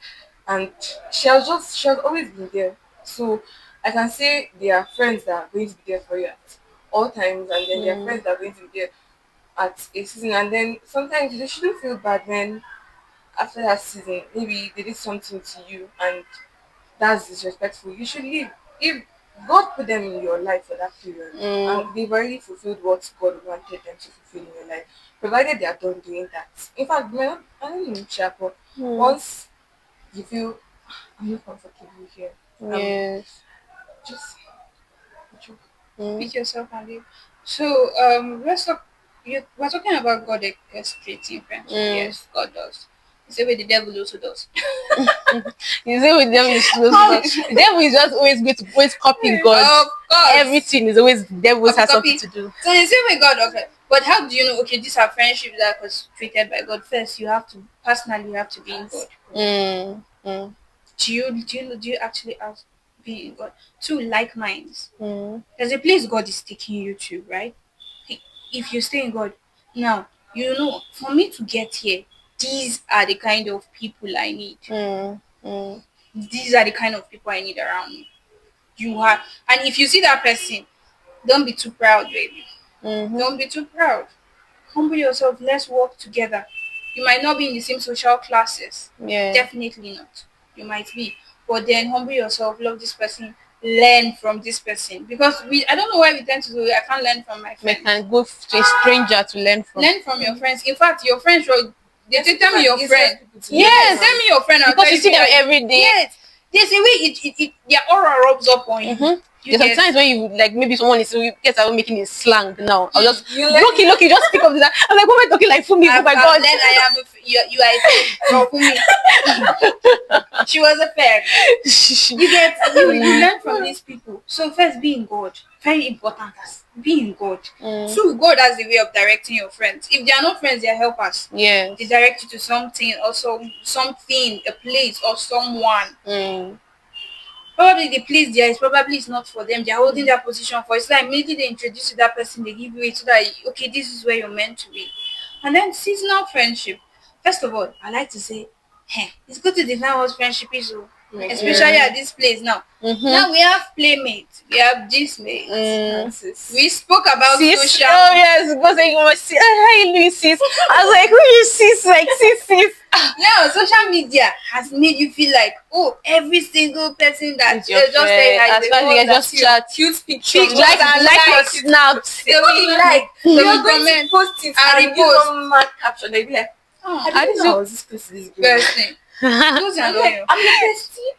and she has always been there. So I can say they are friends that are going to be there for you at all times, and then their friends are going to be there at a season, and then sometimes they shouldn't feel bad when after that season maybe they did something to you and that's disrespectful. You should leave. If God put them in your life for that period and they've already fulfilled what God wanted them to fulfill in your life, provided they are done doing that. In fact, man, I don't know, Chapo. Once you feel I'm not comfortable here, Yes. just joke. Pick yourself and leave. So let's talk. We're talking about God creating friendship. Yes, God does. The same way the devil also does. You say with them is the devil is just always going to always copy God. Of course. Everything is always the devil always has something Copy. to do. So the same way God okay. But how do you know? Okay, these are friendships that was created by God. First, you have to personally you have to be in God. Mm. Mm. Do you actually have be in God? Two like minds. Mm. There's a place God is taking you to, right? If you stay in God, now you know. For me to get here, these are the kind of people I need. Mm. Mm. These are the kind of people I need around me. You are, and if you see that person, don't be too proud, baby. Mm-hmm. Don't be too proud. Humble yourself. Let's work together. You might not be in the same social classes. Yeah. Definitely not. You might be. But then humble yourself, love this person, learn from this person. Because I don't know why we tend to do it. I can't learn from my We friends. can go to a stranger to learn from. Learn from your friends. In fact, your friends should they tell me your It's friend. like people to Yes, learn tell me your friend. I'll Because tell you see them that- every day. Yes. There's a way it their aura rubs up on you. Mm-hmm. You There's get sometimes when you like maybe someone is you get out making a slang now. I'll just You learn- look, just pick up that. I'm like, what am I talking like for me? Oh my god. Then I am you are a fake for me. She was a fake. You get you learn from these people. So first be in God. Very important. Be in God. Two, God has a way of directing your friends. If they are not friends, they are helpers. Yeah. They direct you to something or something, a place or someone. Mm. Probably the place there is probably is not for them. They are holding their position for. It's like immediately they introduce you to that person, they give you it so that okay, this is where you're meant to be. And then seasonal friendship. First of all, I like to say, hey, it's good to define what friendship is, oh. Especially at this place now. Mm-hmm. Now we have playmates, we have this mates. Francis. We spoke about Sis, social. oh yes, because like you must see, how you doing, sis? I was like, who you sis? Like sis. Now social media has made you feel like, oh, every single person that It's your just friend. say like As far as you can just chat, Cute pictures. like and your likes. snaps. They will like, You they are will going to comment. post it and and you repost. don't mad caption. They be like, Oh, I didn't know I was this close to this girl. first thing. Those are I'm like, loyal. I'm your bestie.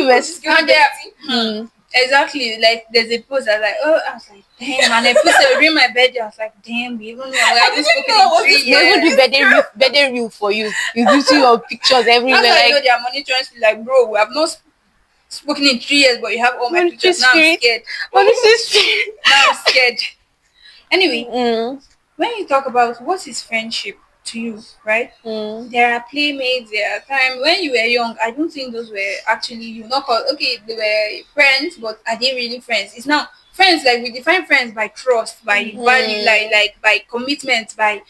Best. And they're exactly like there's a post I was like, oh, I was like, damn, and I posted during my birthday. I was like, damn, we even know we haven't didn't spoken know I in was 3 this You even years. do better reel for you. You do see your pictures everywhere. That's how you know Like they are monitoring. Like, bro, we have not spoken in 3 years, but you have all my Monetary pictures. Now I'm spirit. scared. oh, this is. Now I'm scared. Anyway, Mm. when you talk about what is friendship to you, right? Mm. There are playmates, there are times when you were young. I don't think those were actually you not called okay, they were friends, but are they really friends? It's now friends like we define friends by trust, by value, like by commitment, by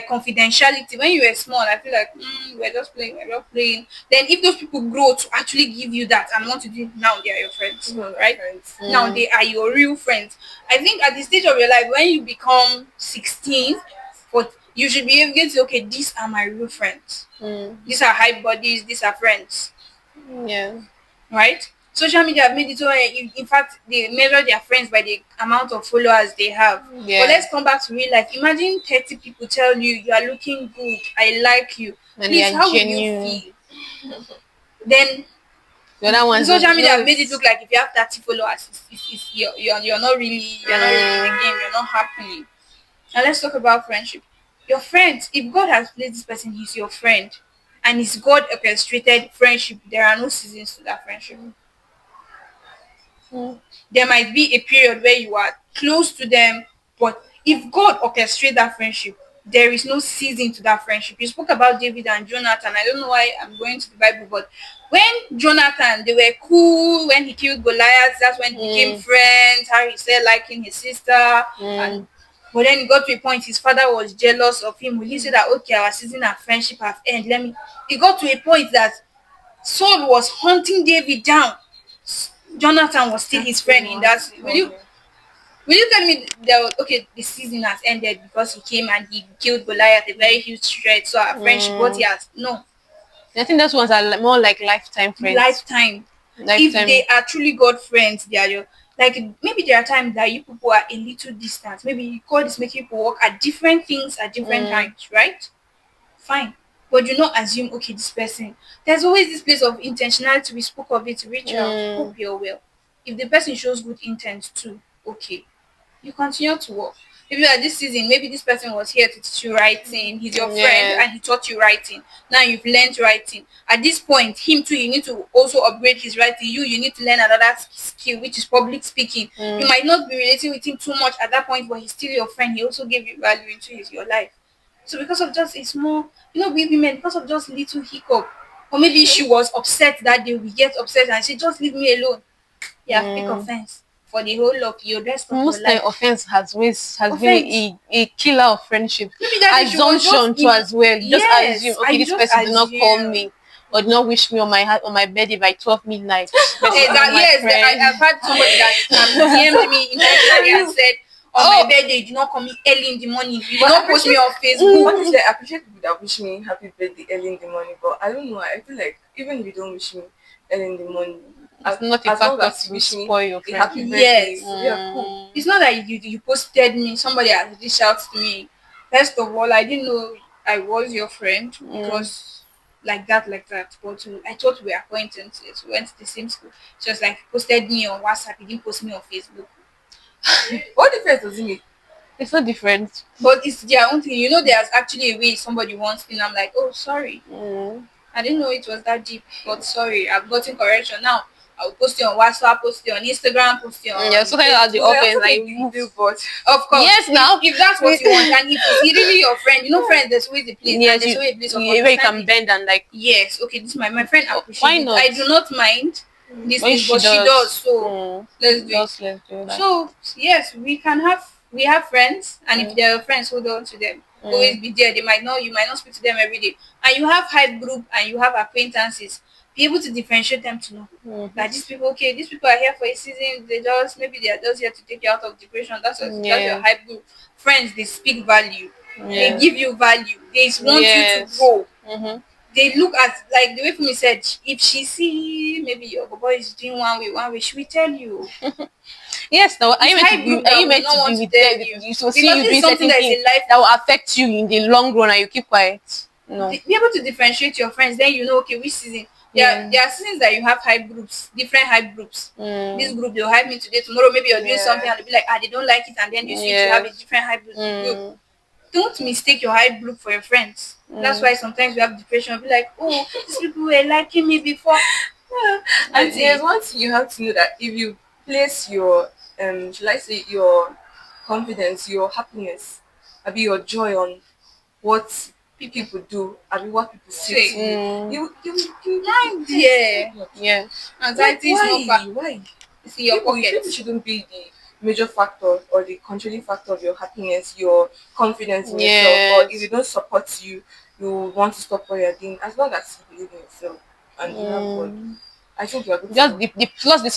confidentiality. When you were small, I feel like we're just playing. Then if those people grow to actually give you that and want to do it, now they are your friends, right? Now they are your real friends. I think at the stage of your life when you become 16, but you should be able to say, okay, these are my real friends. These are hype buddies, these are friends. Yeah. Right? Social media have made it so in fact they measure their friends by the amount of followers they have. Yeah. But let's come back to real life. Imagine 30 people tell you you are looking good, I like you. And Please, they are how will genuine. you feel? Then The other ones. social media have yes. made it look like if you have 30 followers, you're not really in the game, you're not happy. Now let's talk about friendship. Your friends, if God has placed this person, he's your friend, and it's God orchestrated friendship, there are no seasons to that friendship. There might be a period where you are close to them, but if God orchestrates that friendship, there is no season to that friendship. You spoke about David and Jonathan. I don't know why I'm going to the Bible, but when Jonathan, they were cool when he killed Goliath, that's when he became friends, how he said liking his sister. And but then it got to a point his father was jealous of him. Will he say that okay, our season of friendship have ended? It got to a point that Saul was hunting David down. Jonathan was still his friend in that. Will you? Will you tell me okay, the season has ended because he came and he killed Goliath, a very huge threat, so our friendship, what he Mm. has? No, I think those ones are more like lifetime friends. lifetime. If Lifetime. they are truly God friends, they are your, like, maybe there are times that you people are a little distant. Maybe God is making people work at different things at different Mm. times, right? Fine. But do not assume, okay, this person. There's always this place of intentionality. We spoke of it. Reach out. Hope Mm. you're well. If the person shows good intent too, okay, you continue to work. Maybe at this season, maybe this person was here to teach you writing. He's your friend Yes. and he taught you writing. Now you've learned writing. At this point, him too, you need to also upgrade his writing. You need to learn another skill, which is public speaking. You Mm. might not be relating with him too much at that point, but he's still your friend. He also gave you value into your life. So because of just a small, we women, because of just little hiccup, or maybe she was upset that day, we get upset and she just leave me alone. Yeah, pick Mm. offense for the whole of your rest of your Most time life. offense has been Offense. a killer of friendship. Maybe that day she was just Assumption too in. as well. You just assume, Yes, okay, I this just person did not call assume. me or did not wish me on my birthday by 12 midnight. This person is not Exactly. my Yes, I've friend. had somebody that DM'd me intentionally and said, on my Oh. birthday, you did not call me early in the morning. You did But I not post me appreciate, on Facebook. honestly, I appreciate people that wish me happy birthday early in the morning. But I don't know. I feel like even if you don't wish me early in the morning, It's not a as long factor as you to wish me spoil your a happy friendship. birthday, Yes. yeah, cool. Mm. It's not that you posted me, somebody has reached out to me. First of all, I didn't know I was your friend. It Mm. was like that. But I thought we were acquaintances. We went to the same school. She was like, posted me on WhatsApp, he didn't post me on Facebook. What difference does it make? It's so different. But it's their own thing. There's actually a way somebody wants me, and I'm like, oh, sorry. Mm. I didn't know it was that deep, but sorry, I've gotten correction now. I'll post it on WhatsApp, post it on Instagram, post it Yeah, on so kind of at the Facebook. I offense, also like think you do, but Of course. yes, now If that's what you want, and if he's really your friend, friends, there's always a place, and yes, there's always a place of where you can understanding. bend and like Yes, okay, this is my friend why appreciates it. not? I do not mind these When things, she but she does, does, so let's do it. let's do that. So yes, we have friends, and if Mm. they're your friends, hold on to them. Mm. Always be there. You might not speak to them every day, and you have hype group and you have acquaintances. Be able to differentiate them to know Mm. that these people, okay, these people are here for a season. They are just here to take you out of depression. That's your Yeah. hype group. Friends, they speak value. They Yeah. give you value. They want you to Yes. grow. Mm-hmm. They look at, like the way Fumi said, if she see maybe your boy is doing one way, she will tell you. Yes. Now, are you It's meant to high be? group Are that you will meant not to be want to with tell them? you. You so see Because you this doing is something certain that is things in life. that will affect you in the long run, and you keep quiet. No. Be able to differentiate your friends, then okay, which season. Yeah. There are seasons that you have hype groups, different hype groups. This Mm. group, they'll hype me today, tomorrow maybe you're doing something yeah, and they'll be like, they don't like it, and then you switch, you have a Yes. different hype group. Mm. Don't mistake your hype group for your friends. That's why sometimes we have depression. Be like, oh, these people were liking me before. and Auntie, there's one thing you have to know, that if you place your shall I say, your confidence, your happiness, maybe your joy on what people do, I mean what people say to you, Mm. you mind there. Yeah. Anxiety is not far. Why? It's in your People pocket. shouldn't be the major factor or the controlling factor of your happiness, your confidence in yourself. Or if Yes. they don't support you, you want to stop what you're doing. As long as you believe in yourself and you have God, Mm. I think you're good to Just go. the plus the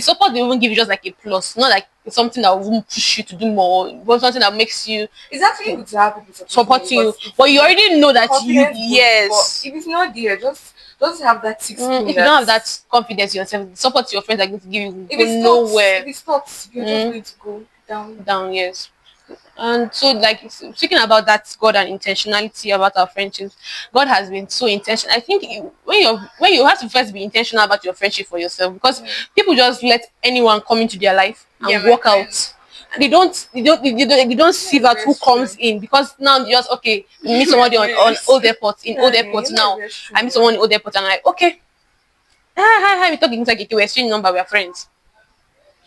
support they won't give you just like a plus, not like it's something that won't push you to do more, but something that makes you It's actually good to have people supporting you. because But you already know that you confidence boost, yes. but if it's not there, just have that thick skin. If you don't have that confidence in yourself, the support your friends are going to give you if go it's not, nowhere if it's not, you're just going to go down. down. Yes. And so, like speaking about that, God and intentionality about our friendships, God has been so intentional. I think when you have to first be intentional about your friendship for yourself, because people just let anyone come into their life and Yeah, my walk friend. out. And they don't sieve out who That's comes true. in, because now you just okay, you meet somebody on Yes. old airport in old Yeah, airport yeah, now. that's true. I meet someone in old airport and I'm like okay, hi, we talking like we exchange number, we are friends.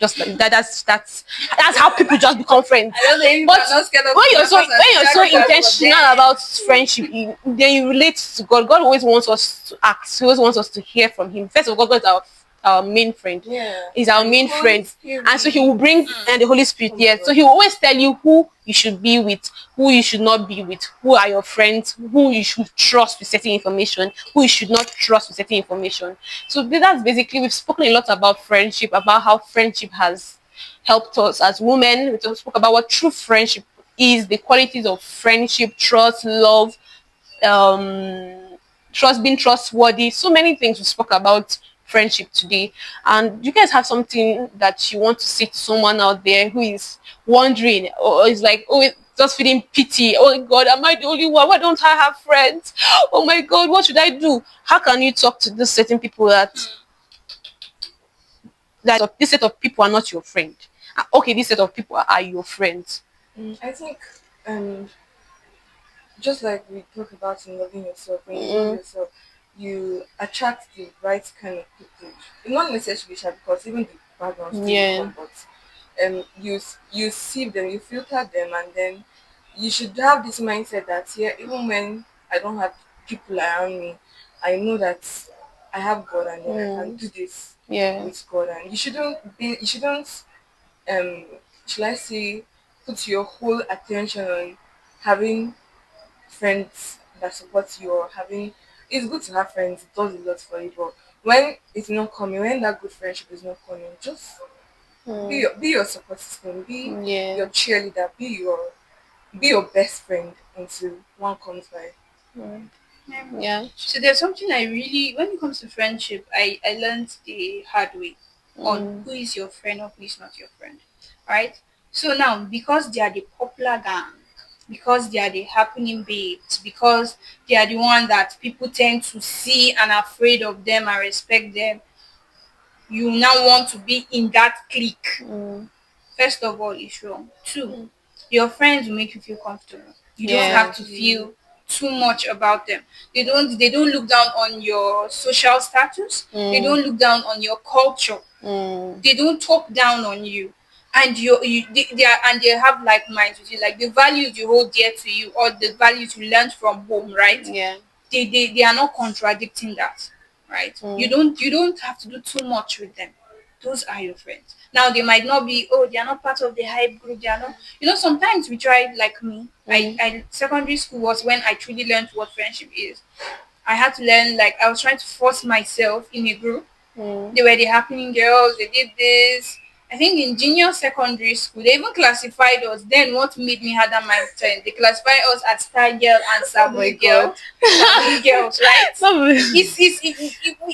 Just like that. That's how people just become friends. I don't know if But I'm not scared of when you're people because I'm so scared of intentional them. about friendship, then you relate to God. God always wants us to act. He always wants us to hear from Him. First of all, God is our main friend. Yeah. He's our And main Holy friend, Spirit. and so He will bring and the Holy Spirit. Oh my Yes, God. so He will always tell you who you should be with, who you should not be with, who are your friends, who you should trust with certain information, who you should not trust with certain information. So that's basically we've spoken a lot about friendship, about how friendship has helped us as women. We just spoke about what true friendship is, the qualities of friendship, trust, love, um, trust, being trustworthy. So many things we spoke about friendship today. And you guys have something that you want to say to someone out there who is wondering or is like, oh, just feeling pity. Oh God, am I the only one? Why don't I have friends? Oh my God, what should I do? How can you talk to these certain people that this set of people are not your friend? Okay, this set of people are your friends. I think um just like we talk about in loving yourself, when you love Mm, yourself, you attract the right kind of people. Not necessarily shy, because even the bad ones still will yeah. come, but you see them, you filter them, and then you should have this mindset that, yeah, even when I don't have people around me, I know that I have God, and then I can Mm, do this yeah. with God. And you shouldn't um should I say, put your whole attention on having friends that support you, or having, it's good to have friends, it does a lot for you, but when it's not coming, when that good friendship is not coming, just Mm, be your support system, be yeah. your cheerleader, be your best friend until one comes by. Mm, Yeah. yeah. So there's something I really, when it comes to friendship, I learned the hard way on Mm, who is your friend or who is not your friend, right? So now, because they are the popular gang, because they are the happening babes, because they are the one that people tend to see and are afraid of them and respect them, you now want to be in that clique. mm, First of all, it's wrong. Two, your friends will make you feel comfortable. You don't have to Exactly. feel too much about them. They don't look down on your social status. They mm, don't look down on your culture. mm, They don't talk down on you. And they are, and they have like minds with you, like the values you hold dear to you or the values you learned from home, right? yeah. They are not contradicting that, right? you Mm, don't you don't have to do too much with them. Those are your friends. Now they might not be, oh, they are not part of the hype group, they are not, sometimes we try, like me, mm, I secondary school was when I truly learned what friendship is. I had to learn, like I was trying to force myself in a group. mm. They were the happening girls, they did this. I think in junior secondary school, they even classified us. Then what made me had that mindset, they classified us as star girl and Oh my sabu god. girl, sabu girls, right? Some-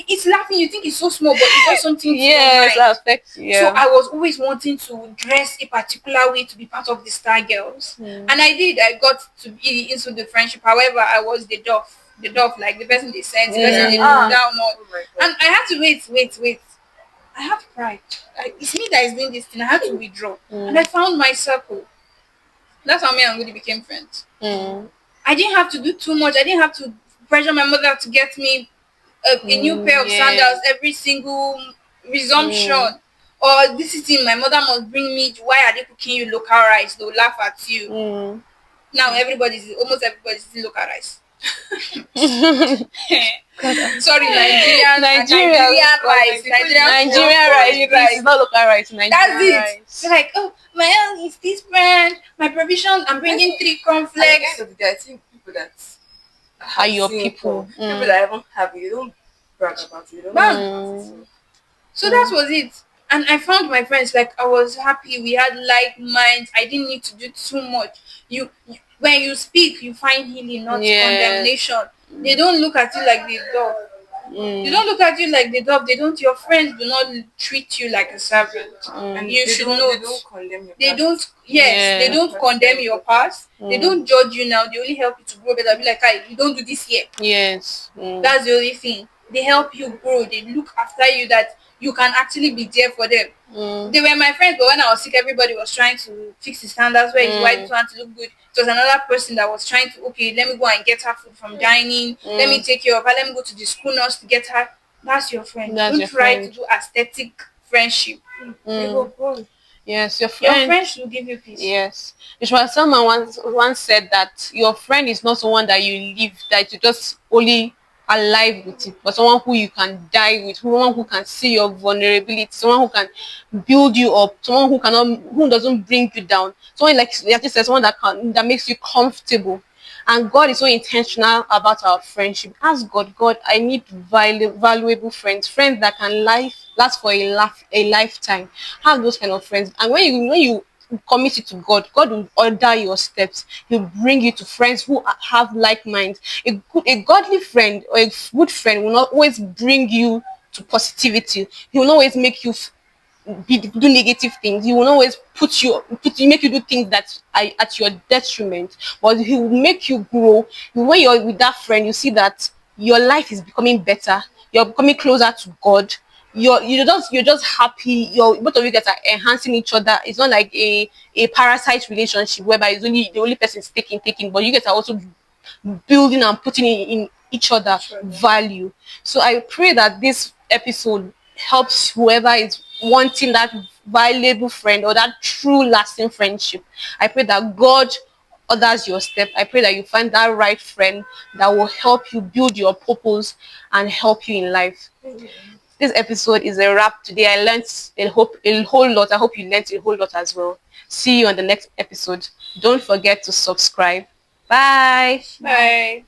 It's laughing. You think it's so small, but it does something to your yes, mind. that affects. So Yeah. I was always wanting to dress a particular way to be part of the star girls, Mm, and I did. I got to be into the friendship. However, I was the dove, like the person they sent, the person Yeah. they look mm, down on, Oh my god. and I had to wait. I have pride. It's me that is doing this thing. I had to withdraw, and I mm, found my circle. That's how me and Woody became friends. mm, I didn't have to do too much. I didn't have to pressure my mother to get me a new pair of yeah. sandals every single Mm, resumption. Or this is it, my mother must bring me. Why are they cooking you local rice? They'll laugh at you. mm. Now almost everybody's eating local rice. God, Sorry, Nigerian Nigeria, God, rice, like they call you Nigerian Nigerian for rice. food, it. Please, it's rice. not local rice. That's Nigerian it. They're rice. like, oh, my own is this brand. My provision, I'm I bringing think three at the end cornflakes. of the day, I think people that Are have your seen for people? people Mm, that haven't have it, they don't brag about it, they don't talk Bam. about it. So mm, So that mm, was it. And I found my friends, like I was happy. We had like minds. I didn't need to do too much. When you speak, you find healing, not yes. condemnation. They don't look at you like the dog. They Mm, don't look at you like the dog. They don't. Your friends do not treat you like a servant. mm, and You they should don't they don't note. condemn your They don't. past. Yes, they yeah. don't That's condemn very your important. past. They Mm, don't judge you now. They only help you to grow better. Be like, "Hey, you don't do this here." yes. Mm, That's the only thing. They help you grow. They look after you, that you can actually be there for them. mm, They were my friends, but when I was sick, everybody was trying to fix the standards. Where is why this mm, one to look good? It was another person that was trying to, okay, let me go and get her food from dining. Let me mm. take care of her. Let me go to the school nurse to get her. That's your friend. That's Don't your try to friend. do aesthetic friendship. Big Mm, up boy. yes, your Your friend. friends will give you peace. Yes. Which was someone once said that your friend is not someone that you live, that you just only alive with it, but someone who you can die with, someone who can see your vulnerability, someone who can build you up, someone who doesn't bring you down, someone like you said, someone that makes you comfortable. And God is so intentional about our friendship. Ask God, God, I need valuable friends, friends that can last for a lifetime. Have those kind of friends. And when you commit it to God, God will order your steps. He'll bring you to friends who have like minds. A godly friend or a good friend will not always bring you to positivity. He will not always make you do negative things. He will not always make you do things that are at your detriment. But he will make you grow. When you're with that friend, you see that your life is becoming better. You're becoming closer to God. You're just happy. Both of you guys are enhancing each other. It's not like a parasite relationship whereby it's only the only person is taking, but you guys are also building and putting in each other value. So I pray that this episode helps whoever is wanting that valuable friend or that true lasting friendship. I pray that God orders your step. I pray that you find that right friend that will help you build your purpose and help you in life. This episode is a wrap today. I learned a whole lot. I hope you learned a whole lot as well. See you on the next episode. Don't forget to subscribe. Bye. Bye.